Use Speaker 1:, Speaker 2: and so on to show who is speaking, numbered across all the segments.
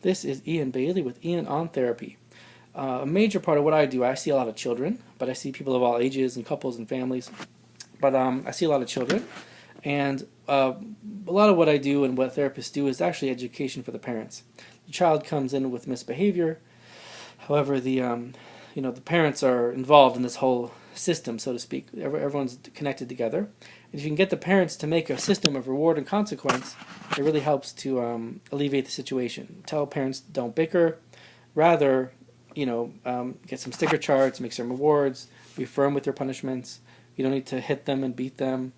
Speaker 1: This is Ian Bailey with Ian on Therapy. A major part of what I do, I see a lot of children, but I see people of all ages and couples and families. But I see a lot of children, and a lot of what I do and what therapists do is actually education for the parents. The child comes in with misbehavior. However, the parents are involved in this whole system, so to speak. Everyone's connected together. And if you can get the parents to make a system of reward and consequence, it really helps to alleviate the situation. Tell parents don't bicker, rather, get some sticker charts, make some rewards, be firm with your punishments. You don't need to hit them and beat them.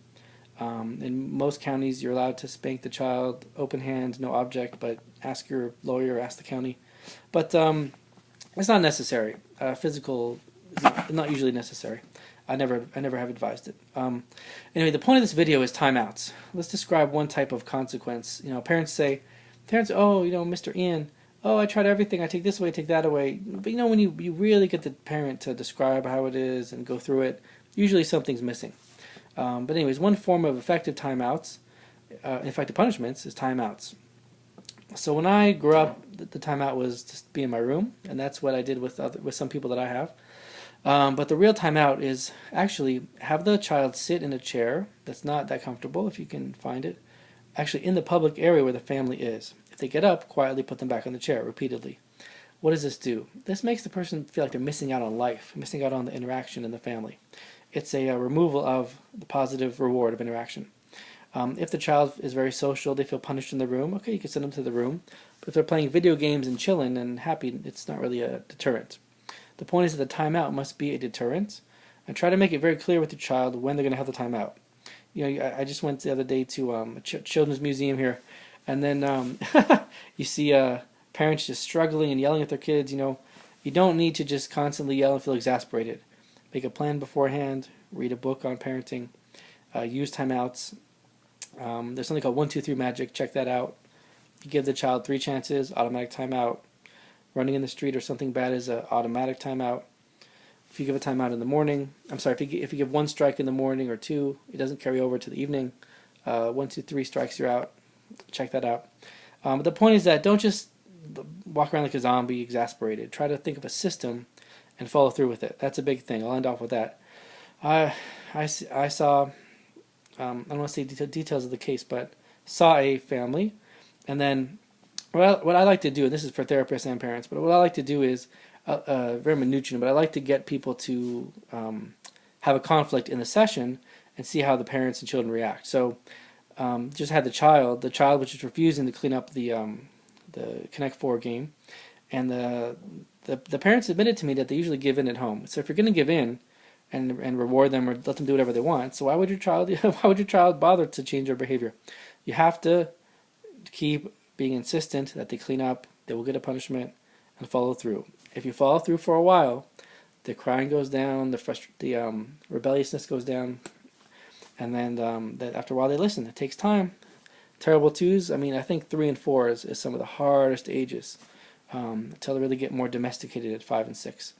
Speaker 1: In most counties, you're allowed to spank the child, open hand, no object, but ask your lawyer, ask the county. But it's not necessary. Physical is not usually necessary. I never have advised it. Anyway, the point of this video is timeouts. Let's describe one type of consequence. Parents, oh, Mr. Ian, oh, I tried everything. I take this away, take that away. But when you really get the parent to describe how it is and go through it, usually something's missing. But anyways, one form of effective timeouts, effective punishments, is timeouts. So when I grew up, the timeout was just be in my room, and that's what I did with some people that I have. But the real timeout is actually have the child sit in a chair that's not that comfortable, if you can find it, actually in the public area where the family is. If they get up, quietly put them back on the chair repeatedly. What does this do? This makes the person feel like they're missing out on life, missing out on the interaction in the family. It's a removal of the positive reward of interaction. If the child is very social, they feel punished in the room, okay, you can send them to the room. But if they're playing video games and chilling and happy, it's not really a deterrent. The point is that the timeout must be a deterrent, and try to make it very clear with your child when they're going to have the timeout. I just went the other day to a children's museum here, and then you see parents just struggling and yelling at their kids. You don't need to just constantly yell and feel exasperated. Make a plan beforehand, read a book on parenting, use timeouts. There's something called 1, 2, 3 magic. Check that out. You give the child 3 chances, automatic timeout. Running in the street or something bad is an automatic timeout. If you give a timeout in the morning, if you give 1 strike in the morning or 2, it doesn't carry over to the evening. 1, 2, 3 strikes, you're out. Check that out. But the point is that don't just walk around like a zombie, exasperated. Try to think of a system and follow through with it. That's a big thing. I'll end off with that. I saw, I don't want to say details of the case, but saw a family, and then what I like to do, and this is for therapists and parents, but what I like to do is very minutiae, but I like to get people to have a conflict in the session and see how the parents and children react. So just had the child which is refusing to clean up the Connect 4 game, and the parents admitted to me that they usually give in at home. So if you're going to give in and reward them or let them do whatever they want, so why would your child bother to change their behavior? You have to keep being insistent that they clean up, they will get a punishment, and follow through. If you follow through for a while, the crying goes down, the rebelliousness goes down, and then after a while they listen. It takes time. Terrible twos, I think 3 and 4 is some of the hardest ages until they really get more domesticated at 5 and 6.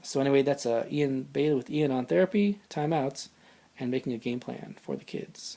Speaker 1: So anyway, that's Ian Bailey with Ian on Therapy, timeouts, and making a game plan for the kids.